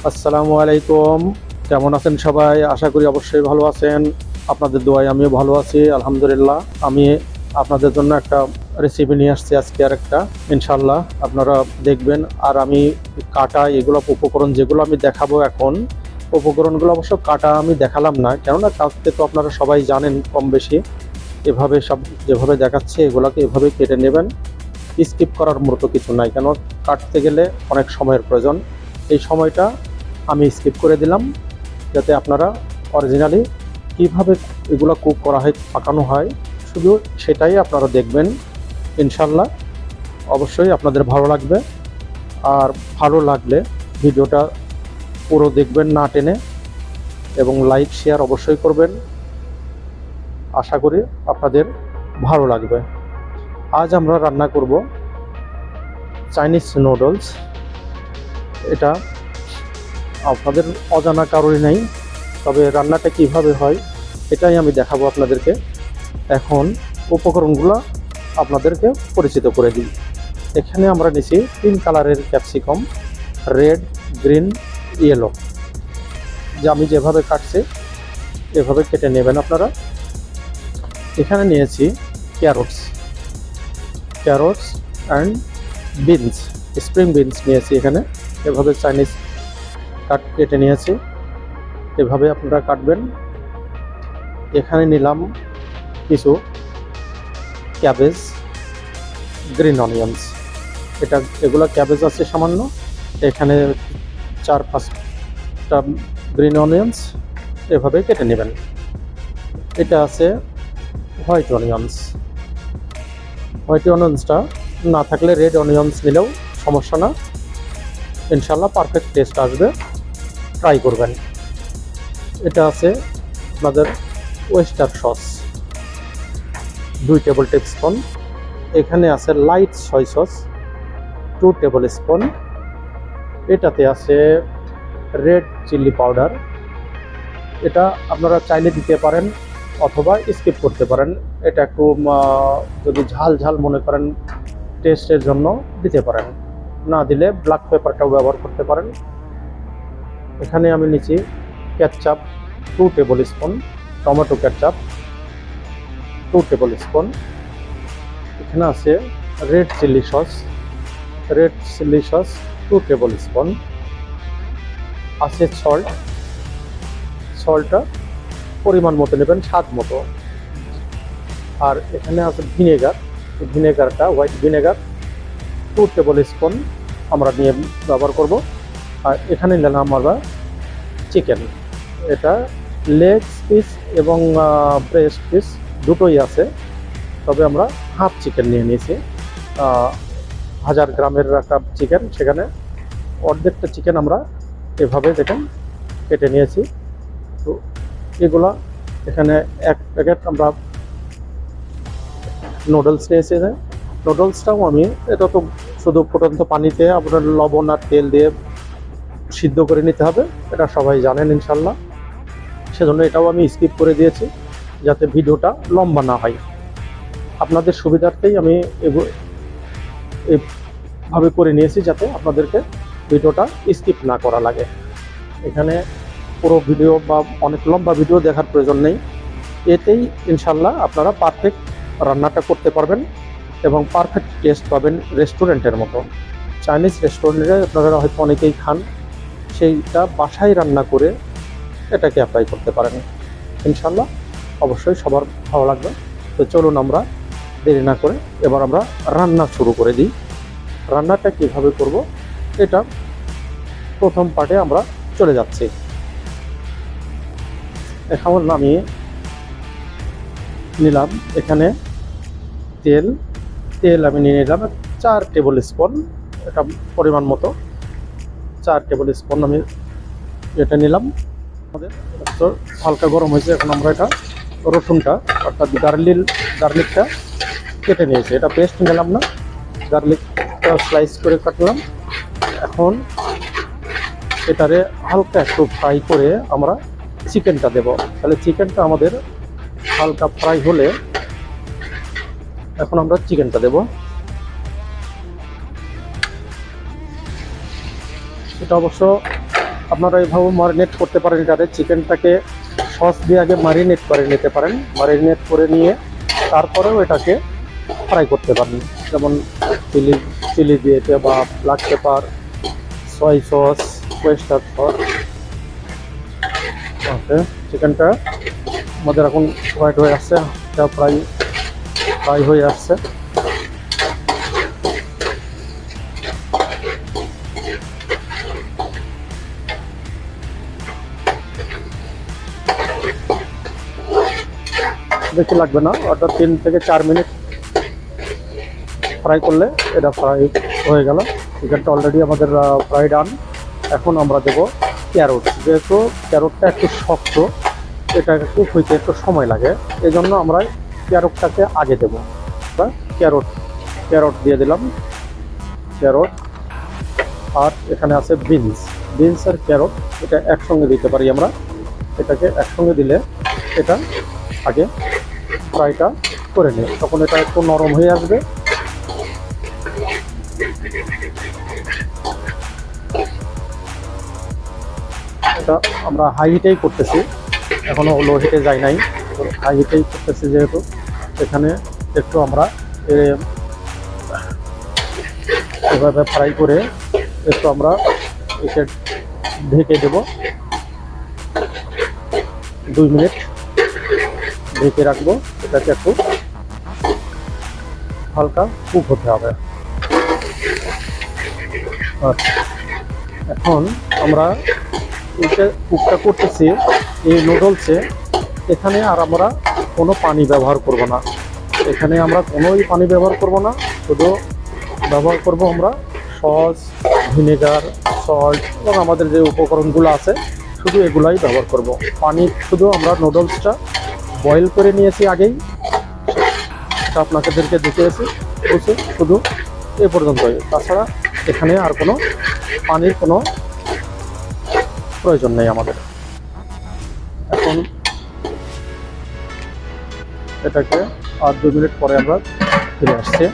আসসালামু আলাইকুম। কেমন আছেন সবাই? আশা করি অবশ্যই ভালো আছেন। আপনাদের দোয়ায় আমিও ভালো আছি আলহামদুলিল্লাহ। আমি আপনাদের জন্য একটা রেসিপি নিয়ে আসছি আজকে আরেকটা, ইনশাল্লাহ আপনারা দেখবেন। আর আমি কাটা এগুলো উপকরণ যেগুলো আমি দেখাবো এখন, উপকরণগুলো অবশ্য কাটা আমি দেখালাম না, কেননা কাটতে তো আপনারা সবাই জানেন কম বেশি। এভাবে সব যেভাবে দেখাচ্ছে এগুলোকে এভাবে কেটে নেবেন। স্কিপ করার মতো কিছু নাই, কেন কাটতে গেলে অনেক সময়ের প্রয়োজন। এই সময়টা আমি স্কিপ করে দিলাম যাতে আপনারা অরিজিনালি কীভাবে এগুলো কুক করা হয়, পাকানো হয়, শুধু সেটাই আপনারা দেখবেন। ইনশাল্লাহ অবশ্যই আপনাদের ভালো লাগবে। আর ভালো লাগলে ভিডিওটা পুরো দেখবেন না টেনে, এবং লাইক শেয়ার অবশ্যই করবেন। আশা করি আপনাদের ভালো লাগবে। আজ আমরা রান্না করব চাইনিজ নুডলস। এটা আপনাদের অজানা কারোরই নেই, তবে রান্নাটা কিভাবে হয় এটাই আমি দেখাবো আপনাদেরকে। এখন উপকরণগুলো আপনাদেরকে পরিচিত করে দিই। এখানে আমরা নিছি 3 কালারের ক্যাপসিকাম, রেড, গ্রিন, ইয়েলো। যে আমি যেভাবে কাটছি এভাবে কেটে নেবেন আপনারা। এখানে নিয়েছি carrots and beans, spring beans নিয়েছি এখানে। এভাবে চাইনিজ কাট কেটে নিয়েছি, এভাবে আপনারা কাটবেন। এখানে নিলাম কিছু ক্যাবেজ, গ্রিন অনিয়ন্স। এগুলো ক্যাবেজ আছে সামান্য, এখানে 4-5টা গ্রিন অনিয়ন্স, এভাবে কেটে নেবেন। এটা আছে হোয়াইট অনিয়ন্সটা না থাকলে রেড অনিয়ন্স নিলেও সমস্যা না, ইনশাল্লাহ পারফেক্ট টেস্ট আসবে, ট্রাই করবেন। এটা আছে আপনাদের ওয়েস্টার সস 2 টেবিল স্পুন। এখানে আছে লাইট সয় সস 2 টেবিল স্পুন। এটাতে আছে রেড চিলি পাউডার। এটা আপনারা চাইলে দিতে পারেন অথবা স্কিপ করতে পারেন। এটা একটু যদি ঝাল মনে করেন টেস্টের জন্য দিতে পারেন, না দিলে ব্ল্যাক পেপারটাও ব্যবহার করতে পারেন। এখানে আমি নিচ্ছি ketchup 2 tablespoon, tomato ketchup 2 tablespoon. এখানে আছে red chilli sauce 2 tablespoon. আছে সল্টটা পরিমাণ মতো নেবেন, স্বাদ মতো। আর এখানে আছে ভিনেগারটা হোয়াইট ভিনেগার 2 টেবিল স্পুন আমরা নিয়ে ব্যবহার করব। আর এখানে নিলাম আমরা চিকেন। এটা লেগ পিস এবং ব্রেস্ট পিস দুটোই আছে, তবে আমরা হাফ চিকেন নিয়ে নিয়েছি। 1000 গ্রামের একটা চিকেন, সেখানে অর্ধেকটা চিকেন আমরা এভাবে দেখেন কেটে নিয়েছি। তো এগুলা এখানে 1 প্যাকেট আমরা নুডলস নিয়েছি। নুডলসটাও এটা তো শুধু ফুটন্ত পানিতে আপনার লবণ আর তেল দিয়ে সিদ্ধ করে নিতে হবে, এটা সবাই জানেন ইনশাল্লাহ। সেজন্য এটাও আমি স্কিপ করে দিয়েছি যাতে ভিডিওটা লম্বা না হয়। আপনাদের সুবিধার্থেই আমি এভাবে করে নিয়েছি যাতে আপনাদেরকে ভিডিওটা স্কিপ না করা লাগে। এখানে পুরো ভিডিও বা অনেক লম্বা ভিডিও দেখার প্রয়োজন নেই। এতেই ইনশাল্লাহ আপনারা পারফেক্ট রান্নাটা করতে পারবেন এবং পারফেক্ট টেস্ট পাবেন রেস্টুরেন্টের মতো। চাইনিজ রেস্টুরেন্টে আপনারা হয়তো অনেকেই খান, সেইটা বাসায় রান্না করে এটাকে অ্যাপ্লাই করতে পারেন। ইনশাল্লাহ অবশ্যই সবার ভালো লাগবে। তো চলুন আমরা দেরি না করে এবার আমরা রান্না শুরু করে দিই। রান্নাটা কিভাবে করব এটা প্রথম পার্টে আমরা চলে যাচ্ছি। এখন আমি নিলাম এখানে তেল আমি নিয়ে নিলাম 4 টেবিল স্পুন, এটা পরিমাণ মতো 4 টেবিল স্পুন আমি এটা নিলাম। আমাদের তো হালকা গরম হয়েছে, এখন আমরা এটা রসুনটা অর্থাৎ গার্লিকটা কেটে নিয়েছি। এটা পেস্ট নিলাম না, গার্লিকটা স্লাইস করে কাটলাম। এখন এটারে হালকা একটু ফ্রাই করে আমরা চিকেনটা দেব। তাহলে চিকেনটা আমাদের হালকা ফ্রাই হলে এখন আমরা চিকেনটা দেব। এটা অবশ্য আপনারা এইভাবে ম্যারিনেট করতে পারেন। এটাতে চিকেনটাকে সস দিয়ে আগে ম্যারিনেট করে নিতে পারেন। ম্যারিনেট করে নিয়ে তারপরেও এটাকে ফ্রাই করতে পারেন, যেমন চিলি দিয়ে বা ব্ল্যাক পেপার, সয় সস, ওয়েস্টার সস। ওকে, চিকেনটা আমাদের এখন হোয়াইট হয়ে আসছে, এটা ফ্রাই হয়ে আসছে। বেশি লাগবে না, অর্থাৎ 3 থেকে 4 মিনিট ফ্রাই করলে এটা ফ্রাই হয়ে গেল। চিকেনটা অলরেডি আমাদের ফ্রাই ডান। এখন আমরা দেব ক্যারট। যেহেতু ক্যারটটা একটু শক্ত, এটা একটু হইতে একটু সময় লাগে, এই জন্য আমরা ক্যারটটাকে আগে দেবো। বা ক্যারট দিয়ে দিলাম, ক্যারট। আর এখানে আছে বিনস আর ক্যারট, এটা একসঙ্গে দিতে পারি আমরা। এটাকে একসঙ্গে দিলে এটা আগে ফ্রাইটা করে নিই, তখন এটা একটু নরম হয়ে আসবে। এটা আমরা হাই হিটেই করতেছি, এখনো লো হিটে যাই নাই, হাই হিটেই করতেছি। যেহেতু এখানে একটু আমরা এভাবে ফ্রাই করে একটু আমরা একে ঢেকে দেব, 2 মিনিট ঢেকে রাখবো। এটাকে একটু হালকা কুক হতে হবে। আচ্ছা, এখন আমরা কুকটা করতেছি এই নুডলসে। এখানে আর আমরা কোনো পানি ব্যবহার করব না, এখানে আমরা কোনোই পানি ব্যবহার করব না, শুধু ব্যবহার করব আমরা সস, ভিনেগার, সল্ট এবং আমাদের যে উপকরণগুলো আছে শুধু এগুলাই ব্যবহার করব। পানি শুধু আমরা নুডলসটা বয়েল করে নিয়েছি আগেই, সেটা আপনাদেরকে দেখিয়েছি, বলছি শুধু এ পর্যন্তই। তাছাড়া এখানে আর কোনো পানির কোনো প্রয়োজন নেই আমাদের। এখন এটাকে আর 2 মিনিট পরে আমরা ফিরে আসছি।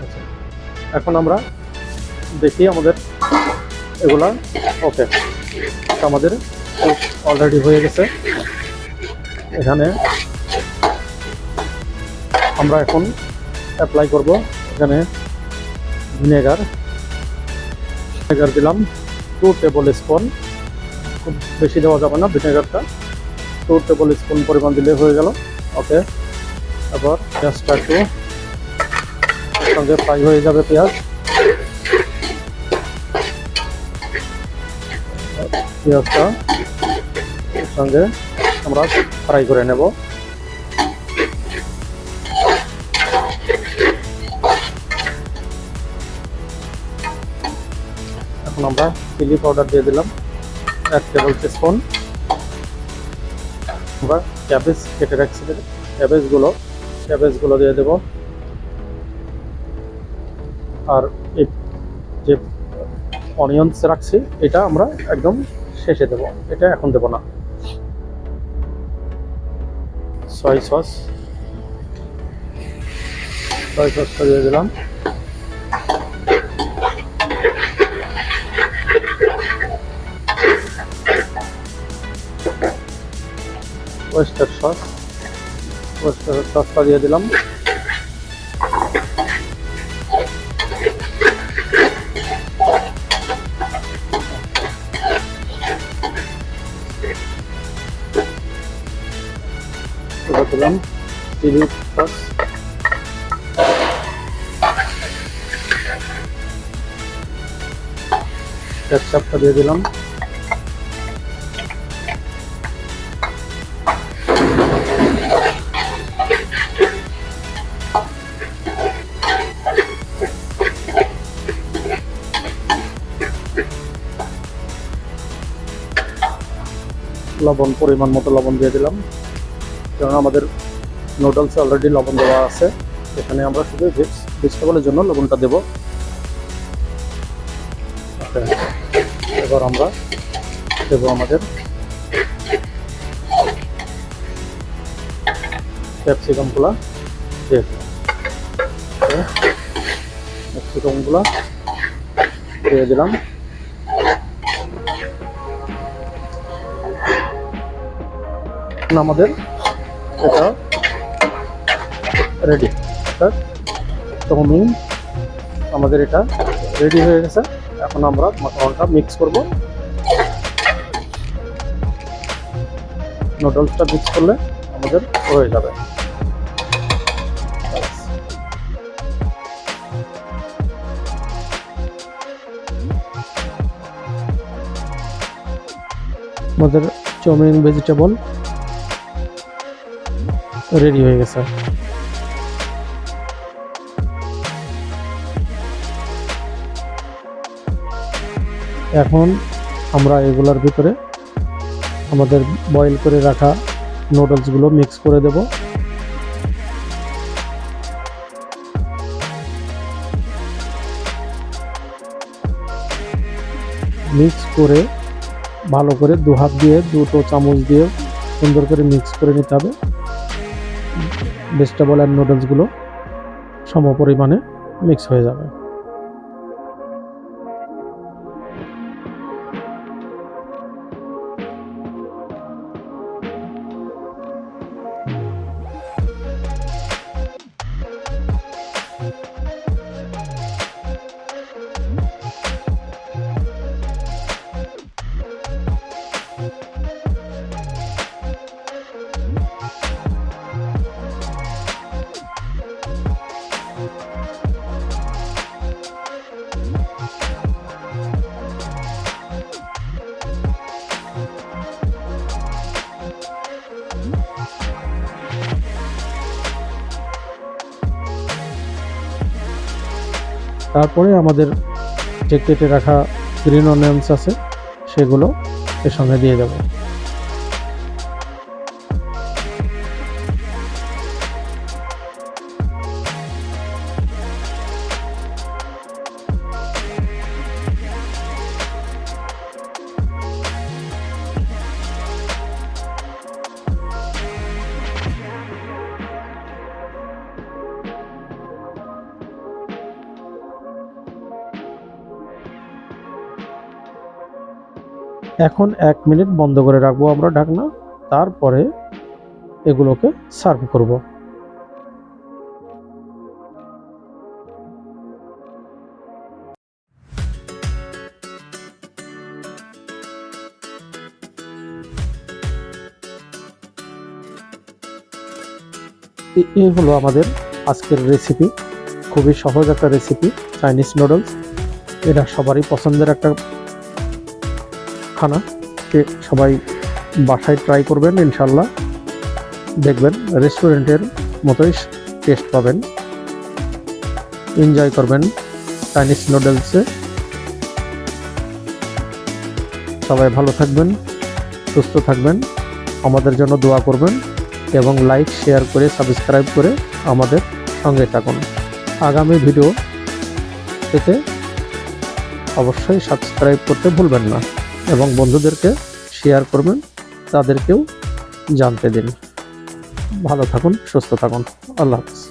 আচ্ছা, এখন আমরা দেখি আমাদের এগুলা। ওকে, আমাদের অলরেডি হয়ে গেছে। এখানে আমরা এখন অ্যাপ্লাই করব। এখানে ভিনেগার দিলাম 2 টেবিল স্পুন, খুব বেশি দেওয়া যাবে না ভিনেগারটা, 2 টেবিল স্পুন পরিমাণ দিলে হয়ে গেল। ওকে, তারপর পেঁয়াজটা একটু সঙ্গে ফ্রাই হয়ে যাবে। পেঁয়াজটা সঙ্গে আমরা ফ্রাই করে নেব। এখন আমরা চিলি পাউডার দিয়ে দিলাম 1 টেবিল স্পুন। আমরা ক্যাবেজ কেটে রাখছি, ক্যাবেজগুলো দিয়ে দেব। আর এই যে অনিয়নস রাখছি এটা আমরা একদম শেষে দেব, এটা এখন দেব না। সয় সসটা দিয়ে দিলাম। ওয়েস্টার সসটা দিয়ে দিলাম। দিলাম চিলি সস, কেচাপটা দিয়ে দিলাম। লবণ পরিমাণ মতো লবণ দিয়ে দিলাম, কারণ আমাদের নুডলসে অলরেডি লবণ দেওয়া আছে। এখানে আমরা শুধু ভেজিটেবলের জন্য লবণটা দেব। এবার আমরা দেব আমাদের ক্যাপসিকামগুলো দিয়ে দেব। ক্যাপসিকামগুলো দিয়ে দিলাম। এখন আমাদের এটা রেডি, অর্থাৎ চাউমিন আমাদের এটা রেডি হয়ে গেছে। এখন আমরা মাখানোটা মিক্স করব। নুডলসটা মিক্স করলে আমাদের হয়ে যাবে। আমাদের চাউমিন ভেজিটেবল রেডি হয়ে গেছে। এখন আমরা এগুলোর ভিতরে আমাদের বয়েল করে রাখা নুডলসগুলো মিক্স করে দেব। মিক্স করে ভালো করে দু হাত দিয়ে, দুটো চামচ দিয়ে সুন্দর করে মিক্স করে নিতে হবে। ভেজিটেবল আর নুডলসগুলো সম পরিমাণে মিক্স হয়ে যাবে। তারপরে আমাদের যে কেটে রাখা গ্রিন অনিয়ন্স আছে সেগুলো এর সঙ্গে দিয়ে দেব। এখন 1 মিনিট বন্ধ করে রাখবো আমরা ঢাকনা। তারপরে এগুলোকে সার্ভ করব। এই হলো আমাদের আজকের রেসিপি। খুবই সহজ একটা রেসিপি, চাইনিজ নুডলস। এটা সবারই পছন্দের একটা খানা। সবাই বাসায় ট্রাই করবেন, ইনশাল্লাহ দেখবেন রেস্টুরেন্টের মতোই টেস্ট পাবেন, এনজয় করবেন চাইনিজ নুডলসে। সবাই ভালো থাকবেন, সুস্থ থাকবেন, আমাদের জন্য দোয়া করবেন এবং লাইক, শেয়ার করে, সাবস্ক্রাইব করে আমাদের সঙ্গে থাকুন। আগামী ভিডিও পেতে অবশ্যই সাবস্ক্রাইব করতে ভুলবেন না এবং বন্ধুদেরকে শেয়ার করবেন, তাদেরকেও জানতে দিন। ভালো থাকুন, সুস্থ থাকুন। আল্লাহ হাফেজ।